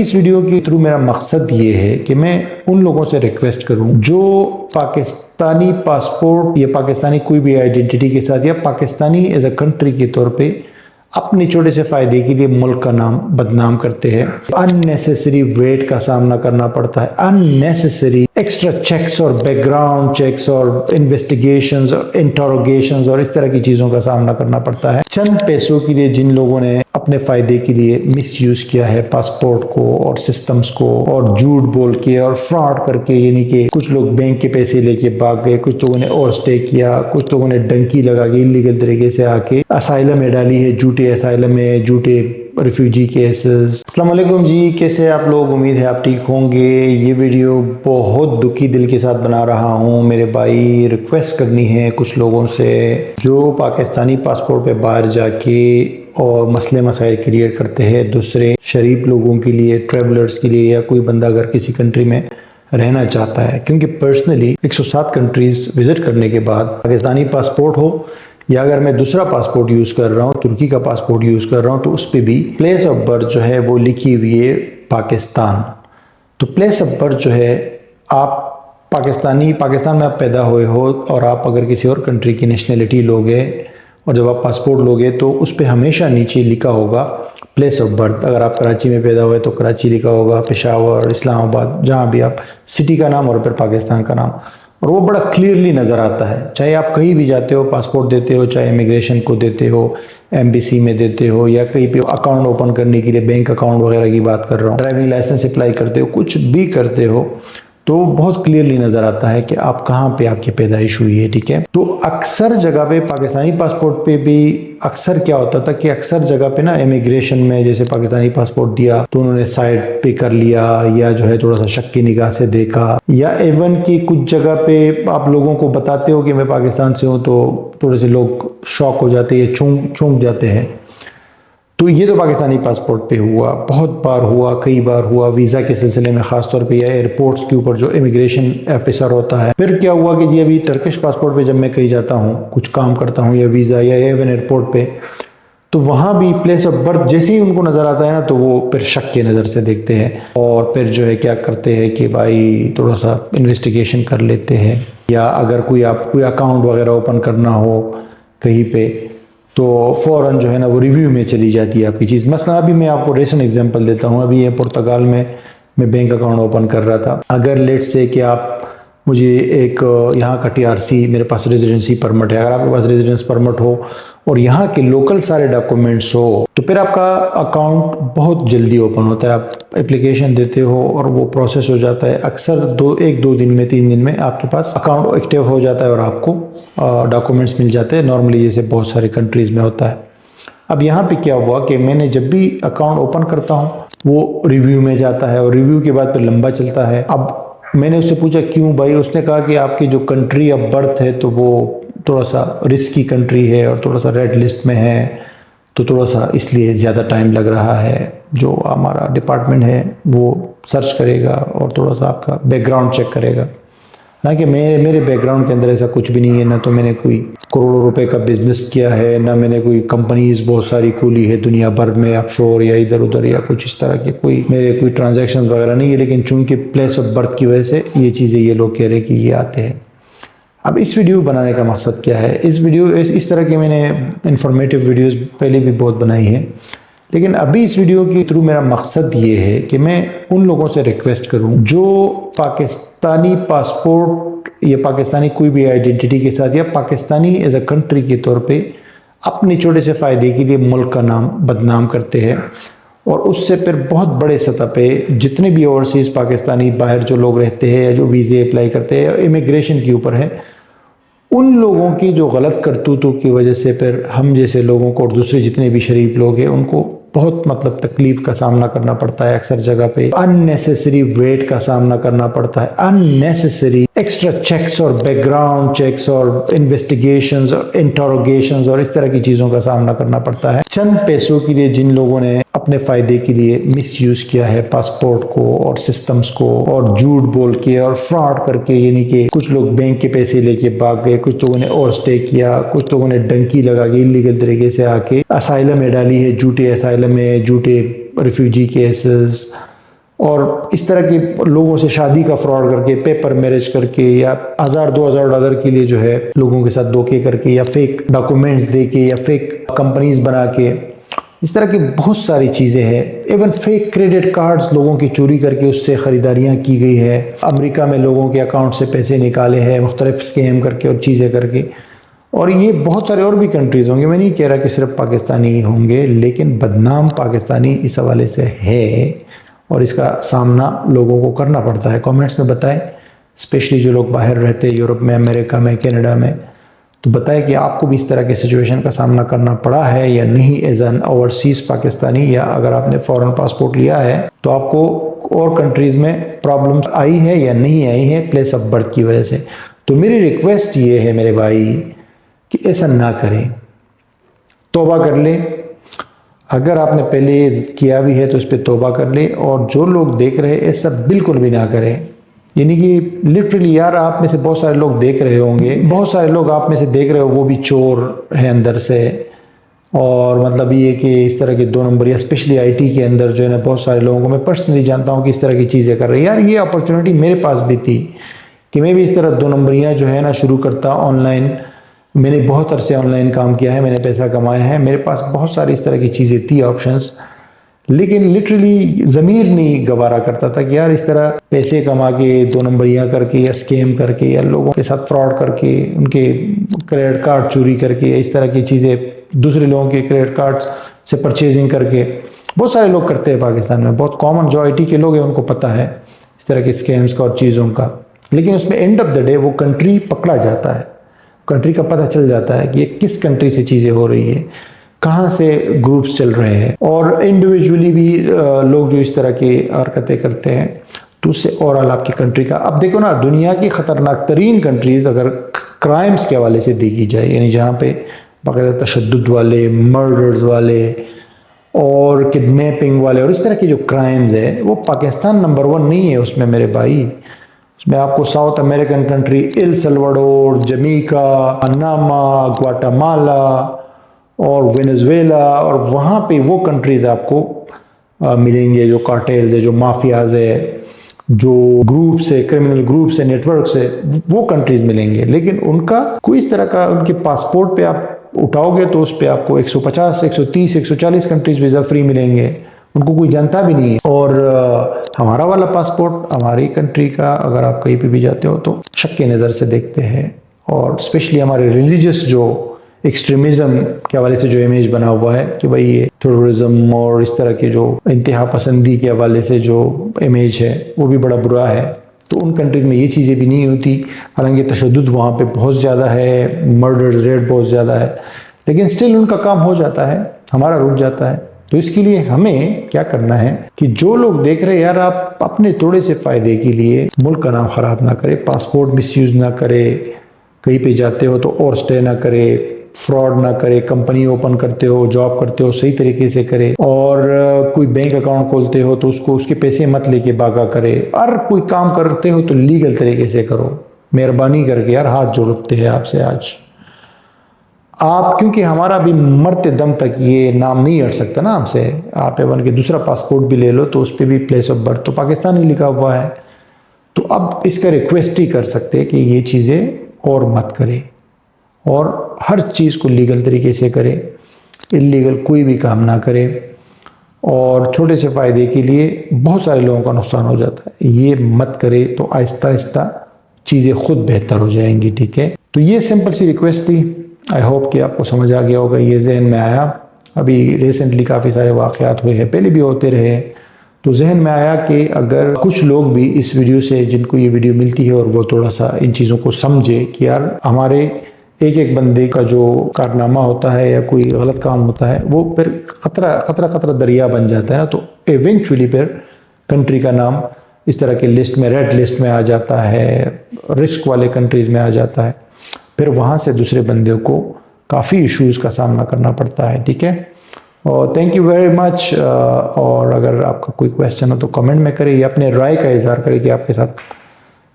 इस वीडियो के थ्रू मेरा मकसद ये है कि मैं उन लोगों से रिक्वेस्ट करूं जो पाकिस्तानी पासपोर्ट या पाकिस्तानी कोई भी आइडेंटिटी के साथ या पाकिस्तानी एज अ कंट्री के तौर पे अपने छोटे से फायदे के लिए मुल्क का नाम बदनाम करते हैं। अननेसेसरी वेट का सामना करना पड़ता है, अननेसेसरी एक्स्ट्रा चेक्स और बैकग्राउंड चेक्स और इन्वेस्टिगेशंस और इंटरोगेशंस और इस तरह की चीजों का सामना करना पड़ता है चंद पैसों के लिए। जिन लोगों ने अपने फायदे के लिए मिसयूज किया है पासपोर्ट को और सिस्टम्स को और झूठ बोल के और फ्रॉड करके, यानी कि कुछ लोग बैंक के पैसे लेके भाग गए, कुछ लोगों ने और स्टे किया, कुछ लोगों ने डंकी लगा के इलीगल तरीके से आके असाइलम में डाली है, झूठे असाइलम में, झूठे रिफ्यूजी केसेस। अस्सलाम वालेकुम जी, कैसे आप लोग? उम्मीद है आप ठीक होंगे। ये वीडियो बहुत दुखी दिल के साथ बना रहा हूँ मेरे भाई। रिक्वेस्ट करनी है कुछ लोगों से जो पाकिस्तानी पासपोर्ट पे बाहर जाके और मसले मसाइल क्रिएट करते हैं दूसरे शरीफ लोगों के लिए, ट्रेवलर्स के लिए, या कोई बंदा अगर किसी कंट्री में रहना चाहता है। क्योंकि पर्सनली 107 कंट्रीज विजिट करने के बाद पाकिस्तानी पासपोर्ट हो या अगर मैं दूसरा पासपोर्ट यूज़ कर रहा हूँ, तुर्की का पासपोर्ट यूज़ कर रहा हूँ, तो उस पर भी प्लेस ऑफ बर्थ जो है वो लिखी हुई है पाकिस्तान। तो प्लेस ऑफ बर्थ जो है, आप पाकिस्तान में आप पैदा हुए हो और आप अगर किसी और कंट्री की नेशनलिटी लोगे और जब आप पासपोर्ट लोगे तो उस पर हमेशा नीचे लिखा होगा प्लेस ऑफ बर्थ। अगर आप कराची में पैदा हुए तो कराची लिखा होगा, पेशावर, इस्लामाबाद, जहाँ भी आप, सिटी का नाम और फिर पाकिस्तान का नाम। और वो बड़ा क्लियरली नज़र आता है, चाहे आप कहीं भी जाते हो, पासपोर्ट देते हो, चाहे इमिग्रेशन को देते हो, एम्बेसी में देते हो, या कहीं पे अकाउंट ओपन करने के लिए, बैंक अकाउंट वगैरह की बात कर रहा हूँ, ड्राइविंग लाइसेंस अप्लाई करते हो, कुछ भी करते हो, तो बहुत क्लियरली नज़र आता है कि आप कहाँ पे आपकी पैदाइश हुई है। ठीक है, तो अक्सर जगह पे पाकिस्तानी पासपोर्ट पे भी अक्सर क्या होता था कि अक्सर जगह पे ना इमिग्रेशन में जैसे पाकिस्तानी पासपोर्ट दिया तो उन्होंने साइड पे कर लिया, या जो है थोड़ा सा शक की निगाह से देखा, या इवन की कुछ जगह पे आप लोगों को बताते हो कि मैं पाकिस्तान से हूँ तो थोड़े से लोग शॉक हो जाते हैं, चूक जाते हैं। तो ये तो पाकिस्तानी पासपोर्ट पे हुआ, बहुत बार हुआ, कई बार हुआ वीज़ा के सिलसिले में, ख़ासतौर पे या एयरपोर्ट्स के ऊपर जो इमिग्रेशन ऑफिसर होता है। फिर क्या हुआ कि जी अभी टर्किश पासपोर्ट पे जब मैं कहीं जाता हूँ, कुछ काम करता हूँ या वीज़ा या इवन एयरपोर्ट पे, तो वहाँ भी प्लेस ऑफ बर्थ जैसे ही उनको नज़र आता है ना तो वो फिर शक की नज़र से देखते हैं और फिर जो है क्या करते हैं कि भाई थोड़ा सा इन्वेस्टिगेशन कर लेते हैं। या अगर कोई अकाउंट वगैरह ओपन करना हो कहीं पे तो फ़ौरन जो है ना वो रिव्यू में चली जाती है आपकी चीज़। मसलन अभी मैं आपको रेसेंट एग्जांपल देता हूँ। अभी ये पुर्तगाल में मैं बैंक अकाउंट ओपन कर रहा था। अगर लेट से कि आप मुझे एक यहाँ का टीआरसी, मेरे पास रेजिडेंसी परमिट है, अगर आपके पास रेजिडेंस परमिट हो और यहाँ के लोकल सारे डॉक्यूमेंट्स हो तो फिर आपका अकाउंट बहुत जल्दी ओपन होता है। आप एप्लीकेशन देते हो और वो प्रोसेस हो जाता है। अक्सर एक दो दिन में, 3 दिन में आपके पास अकाउंट एक्टिव हो जाता है और आपको डॉक्यूमेंट्स मिल जाते हैं, नॉर्मली जैसे बहुत सारे कंट्रीज में होता है। अब यहाँ पे क्या हुआ कि मैंने जब भी अकाउंट ओपन करता हूँ वो रिव्यू में जाता है और रिव्यू के बाद फिर लंबा चलता है। अब मैंने उससे पूछा क्यों भाई, उसने कहा कि आपकी जो कंट्री ऑफ बर्थ है तो वो थोड़ा सा रिस्की कंट्री है और थोड़ा सा रेड लिस्ट में है, तो थोड़ा सा इसलिए ज़्यादा टाइम लग रहा है। जो हमारा डिपार्टमेंट है वो सर्च करेगा और थोड़ा सा आपका बैकग्राउंड चेक करेगा। ना कि मेरे बैकग्राउंड के अंदर ऐसा कुछ भी नहीं है, ना तो मैंने कोई करोड़ों रुपए का बिजनेस किया है, ना मैंने कोई कंपनीज बहुत सारी खोली है दुनिया भर में ऑफशोर या इधर उधर या कुछ इस तरह के मेरे कोई ट्रांजैक्शन वगैरह नहीं है। लेकिन चूंकि प्लेस ऑफ बर्थ की वजह से ये चीज़ें ये लोग कह रहे हैं कि ये आते हैं। अब इस वीडियो बनाने का मकसद क्या है? इस तरह की मैंने इंफॉर्मेटिव वीडियोस पहले भी बहुत बनाई हैं, लेकिन अभी इस वीडियो के थ्रू मेरा मकसद ये है कि मैं उन लोगों से रिक्वेस्ट करूं जो पाकिस्तानी पासपोर्ट या पाकिस्तानी कोई भी आइडेंटिटी के साथ या पाकिस्तानी एज अ कंट्री के तौर पे अपने छोटे से फ़ायदे के लिए मुल्क का नाम बदनाम करते हैं और उससे फिर बहुत बड़े सतह पे जितने भी ओवरसीज़ पाकिस्तानी बाहर जो लोग रहते हैं या जो वीज़े अप्लाई करते हैं, इमिग्रेशन के ऊपर है, उन लोगों की जो गलत करतूतों की वजह से फिर हम जैसे लोगों को और दूसरे जितने भी शरीफ लोग हैं उनको बहुत तकलीफ का सामना करना पड़ता है। अक्सर जगह पे अननेसेसरी वेट का सामना करना पड़ता है, अननेसेसरी एक्स्ट्रा चेक्स और बैकग्राउंड चेक्स और इन्वेस्टिगेशंस और इंटरोगेशंस और इस तरह की चीजों का सामना करना पड़ता है चंद पैसों के लिए। जिन लोगों ने अपने फायदे के लिए मिसयूज किया है पासपोर्ट को और सिस्टम्स को और झूठ बोल के और फ्रॉड करके, यानी कि कुछ लोग बैंक के पैसे लेके भाग गए, कुछ लोगों ने और स्टे किया, कुछ लोगों ने डंकी लगा के इलीगल तरीके से आके असाइलम में डाली है, झूठे असाइलम में, झूठे रिफ्यूजी केसेस, और इस तरह के लोगों से शादी का फ्रॉड करके, पेपर मैरिज करके, या 1000-2000 डॉलर के लिए जो है लोगों के साथ धोखे करके, या फेक डॉक्यूमेंट्स दे के, या फेक कंपनीज बना के, इस तरह की बहुत सारी चीज़ें हैं। इवन फेक क्रेडिट कार्ड्स लोगों की चोरी करके उससे ख़रीदारियाँ की गई है। अमेरिका में लोगों के अकाउंट से पैसे निकाले हैं मुख्तलिफ स्कैम करके और चीज़ें करके। और ये बहुत सारे और भी कंट्रीज़ होंगे, मैं नहीं कह रहा कि सिर्फ पाकिस्तानी ही होंगे, लेकिन बदनाम पाकिस्तानी इस हवाले से है और इसका सामना लोगों को करना पड़ता है। कमेंट्स में बताएं, स्पेशली जो लोग बाहर रहते हैं, यूरोप में, अमेरिका में, कनाडा में, तो बताएं कि आपको भी इस तरह के सिचुएशन का सामना करना पड़ा है या नहीं एज एन ओवरसीज पाकिस्तानी, या अगर आपने फॉरेन पासपोर्ट लिया है तो आपको और कंट्रीज़ में प्रॉब्लम्स आई है या नहीं आई है प्लेस ऑफ बर्थ की वजह से। तो मेरी रिक्वेस्ट ये है मेरे भाई कि ऐसा ना करें, तौबा कर लें। अगर आपने पहले किया भी है तो उस पर तौबा कर ले, और जो लोग देख रहे हैं ऐसा बिल्कुल भी ना करें। यानी कि लिटरली यार, आप में से बहुत सारे लोग देख रहे होंगे, बहुत सारे लोग आप में से देख रहे हो वो भी चोर है अंदर से। और मतलब ये कि इस तरह के 2 नंबर, या स्पेशली आईटी के अंदर जो है ना, बहुत सारे लोगों को मैं पर्सनली जानता हूँ कि इस तरह की चीज़ें कर रहे हैं। यार ये अपॉर्चुनिटी मेरे पास भी थी कि मैं भी इस तरह 2 नंबरियाँ जो है ना शुरू करता ऑनलाइन। मैंने बहुत अरसे ऑनलाइन काम किया है, मैंने पैसा कमाया है, मेरे पास बहुत सारी इस तरह की चीज़ें थी, ऑप्शंस, लेकिन लिटरली ज़मीर नहीं गवारा करता था कि यार इस तरह पैसे कमा के 2 नंबरियाँ करके, या स्कैम करके, या लोगों के साथ फ्रॉड करके, उनके क्रेडिट कार्ड चोरी करके, इस तरह की चीज़ें दूसरे लोगों के क्रेडिट कार्ड से परचेजिंग करके, बहुत सारे लोग करते हैं पाकिस्तान में। बहुत कॉमन जो आईटी के लोग हैं उनको पता है इस तरह के स्कैम्स का और चीज़ों का। लेकिन उसमें एंड ऑफ द डे वो कंट्री पकड़ा जाता है, कंट्री का पता चल जाता है कि ये किस कंट्री से चीज़ें हो रही है, कहाँ से ग्रुप्स चल रहे हैं। और इंडिविजुअली भी लोग जो इस तरह की हरकतें करते हैं तो उससे ओवरऑल आपकी कंट्री का, अब देखो ना, दुनिया की ख़तरनाक तरीन कंट्रीज़ अगर क्राइम्स के हवाले से देखी जाए, यानी जहाँ पे बाकायदा तशद्दुद वाले, मर्डर्स वाले और किडनैपिंग वाले और इस तरह के जो क्राइम्स है, वो पाकिस्तान नंबर 1 नहीं है उसमें मेरे भाई। उसमें आपको South American country El Salvador, Jamaica, Panama, Guatemala और वेनेजुएला, और वहाँ पे वो कंट्रीज़ आपको मिलेंगे जो कार्टेल्स है, जो माफियाज है, जो ग्रुप्स है, क्रिमिनल ग्रुप्स है, नेटवर्क्स है, वो कंट्रीज़ मिलेंगे। लेकिन उनका कोई इस तरह का, उनके पासपोर्ट पे आप उठाओगे तो उस पर आपको 150, 130, 140 कंट्रीज वीज़ा फ्री मिलेंगे, उनको कोई जानता भी नहीं है। और हमारा वाला पासपोर्ट हमारी कंट्री का, अगर आप कहीं पे भी जाते हो तो शक की नज़र से देखते हैं। और स्पेशली हमारे रिलीजियस जो एक्सट्रीमिज़म के हवाले से जो इमेज बना हुआ है कि भाई ये टेररिज्म और इस तरह के जो इंतहा पसंदी के हवाले से जो इमेज है वो भी बड़ा बुरा है। तो उन कंट्रीज में ये चीज़ें भी नहीं होती, हालांकि तशद्दुद वहाँ पे बहुत ज़्यादा है, मर्डर रेट बहुत ज़्यादा है, लेकिन स्टिल उनका काम हो जाता है, हमारा रुक जाता है। तो इसके लिए हमें क्या करना है कि जो लोग देख रहे हैं यार, आप अपने थोड़े से फ़ायदे के लिए मुल्क का नाम ख़राब ना करें, पासपोर्ट मिसयूज़ ना करें, कहीं पे जाते हो तो और स्टे ना करें, फ्रॉड ना करे, कंपनी ओपन करते हो, जॉब करते हो सही तरीके से करे, और कोई बैंक अकाउंट खोलते हो तो उसको उसके पैसे मत लेके भागा करे, और कोई काम करते हो तो लीगल तरीके से करो। मेहरबानी करके यार हाथ जोड़ते हैं आपसे आज आप, क्योंकि हमारा भी मरते दम तक ये नाम नहीं हट सकता ना हमसे। आप एवन के दूसरा पासपोर्ट भी ले लो तो उस पर भी प्लेस ऑफ बर्थ तो पाकिस्तानी लिखा हुआ है। तो अब इसका रिक्वेस्ट ही कर सकते हैं कि ये चीज़ें और मत करें, और हर चीज़ को लीगल तरीके से करें, इलीगल कोई भी काम ना करें। और छोटे से फ़ायदे के लिए बहुत सारे लोगों का नुकसान हो जाता है, ये मत करें तो आहिस्ता आहिस्ता चीज़ें खुद बेहतर हो जाएंगी। ठीक है, तो ये सिंपल सी रिक्वेस्ट थी। आई होप कि आपको समझ आ गया होगा, ये जहन में आया। अभी रिसेंटली काफ़ी सारे वाक़यात हुए हैं, पहले भी होते रहे, तो जहन में आया कि अगर कुछ लोग भी इस वीडियो से, जिनको ये वीडियो मिलती है और वो थोड़ा सा इन चीज़ों को समझे कि यार हमारे एक एक बंदे का जो कारनामा होता है या कोई गलत काम होता है वो फिर खतरा दरिया बन जाता है ना, तो इवेंचुअली फिर कंट्री का नाम इस तरह के लिस्ट में, रेड लिस्ट में आ जाता है, रिस्क वाले कंट्रीज में आ जाता है, फिर वहाँ से दूसरे बंदे को काफ़ी इश्यूज़ का सामना करना पड़ता है। ठीक है, और थैंक यू वेरी मच। और अगर आपका कोई क्वेश्चन हो तो कमेंट में करें, या अपने राय का इजहार करें कि आपके साथ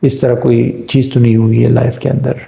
इस तरह कोई चीज़ तो नहीं हुई है लाइफ के अंदर।